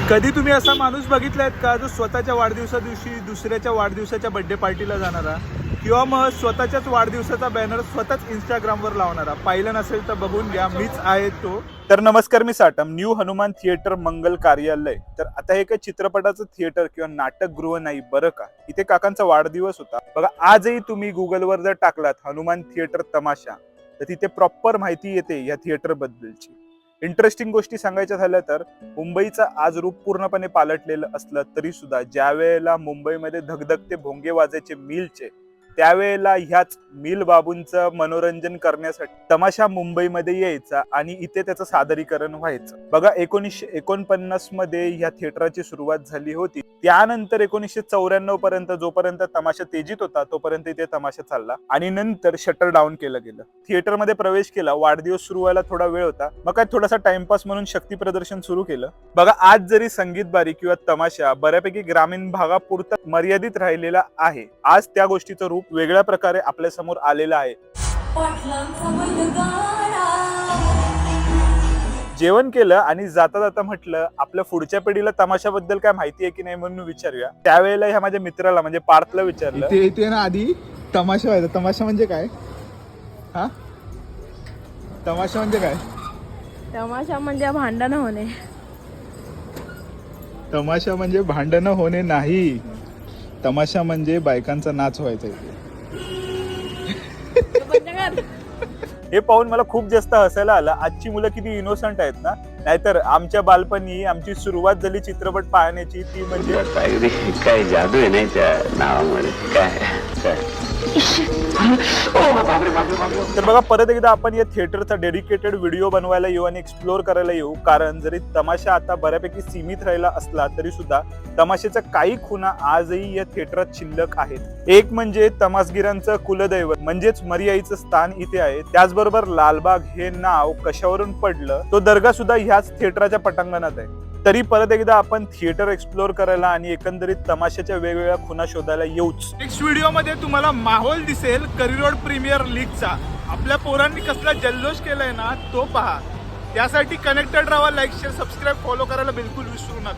कधी तुम्ही असा माणूस बघितलायत का जो स्वतःच्या वाढदिवसा दिवशी दुसऱ्याच्या वाढदिवसाच्या बर्थडे पार्टीला जाणारा किंवा मग स्वतःच्याच वाढदिवसाचा बॅनर स्वतःच इंस्टाग्रामवर लावणारा? पाहिलं नसेल तर बघून घ्या, मीच आहे तो. तर नमस्कार, मी साटम. न्यू हनुमान थिएटर मंगल कार्यालय. तर आता हे काही चित्रपटाचं थिएटर किंवा नाटकगृह नाही बरं का. इथे काकांचा वाढदिवस होता बघा. आजही तुम्ही गुगलवर जर टाकलात हनुमान थिएटर तमाशा तर तिथे प्रॉपर माहिती येते या थिएटर बद्दलची. इंटरेस्टिंग गोष्टी सांगायच्या झाल्या तर मुंबईचं आज रूप पूर्णपणे पालटलेलं असलं तरी सुद्धा ज्या वेळेला मुंबईमध्ये धगधगते भोंगे वाजायचे मिलचे, त्यावेळेला ह्याच मिल बाबूंचं मनोरंजन करण्यासाठी तमाशा मुंबईमध्ये यायचा आणि इथे त्याचं सादरीकरण व्हायचं. बघा, 1949 मध्ये ह्या थिएटरची सुरुवात झाली होती. त्यानंतर 1994 पर्यंत जोपर्यंत तमाशा तेजीत होता तोपर्यंत इथे तमाशा चालला आणि नंतर शटर डाऊन केलं गेलं. थिएटरमध्ये प्रवेश केला, वाढदिवस सुरू व्हायला थोडा वेळ होता, मग काय थोडासा टाइमपास म्हणून शक्ती प्रदर्शन सुरू केलं. बघा, आज जरी संगीत बारी किंवा तमाशा बऱ्यापैकी ग्रामीण भागापुरता मर्यादित राहिलेला आहे, आज त्या गोष्टीचं रूप वेगळ्या प्रकारे आपल्या समोर आलेलं आहे. जेवण केलं आणि जाता जाता म्हटलं आपल्या पुढच्या पिढीला तमाशाबद्दल काय माहिती आहे की नाही म्हणून विचारूया. त्यावेळेला ह्या माझ्या मित्राला म्हणजे पार्थला विचारलं. इथे ना आधी तमाशा व्हायचा. तमाशा म्हणजे काय? हा, तमाशा म्हणजे काय? तमाशा म्हणजे भांडण होणे. तमाशा म्हणजे भांडणं होणे नाही, तमाशा म्हणजे बायकांचा नाच व्हायचा इथे. हे पाहून मला खूप जास्त हसायला आलं. आजची मुलं किती इनोसंट आहेत ना. नाहीतर आमच्या बालपणी आमची सुरुवात झाली चित्रपट पाहण्याची ती म्हणजे काय जादू आहे नाही त्या नावामध्ये. काय तर बघा, परत एकदा आपण या थिएटरचा डेडिकेटेड व्हिडिओ बनवायला येऊ आणि एक्सप्लोर करायला येऊ. कारण जरी तमाशा आता बऱ्यापैकी सीमित राहिला असला तरी सुद्धा तमाशाच्या काही खुणा आजही या थिएटरात शिल्लक आहेत. एक म्हणजे तमासगिरांचं कुलदैवत म्हणजेच मरियाईचं स्थान इथे आहे. त्याचबरोबर लालबाग हे नाव कशावरून पडलं तो दर्गा सुद्धा ह्याच थिएटरच्या पटांगणात आहे. तरी परत एकदा आपण थिएटर एक्सप्लोर करायला आणि एकंदरीत तमाशाच्या वेगवेगळ्या खुणा शोधायला येऊच. नेक्स्ट व्हिडिओ मध्ये तुम्हाला माहोल दिसेल करी रोड प्रीमियर लीगचा. आपल्या पोरांनी कसला जल्लोष केलाय ना तो पहा. त्यासाठी कनेक्टेड राहा. लाईक, शेअर, सबस्क्राईब, फॉलो करायला बिलकुल विसरू नका.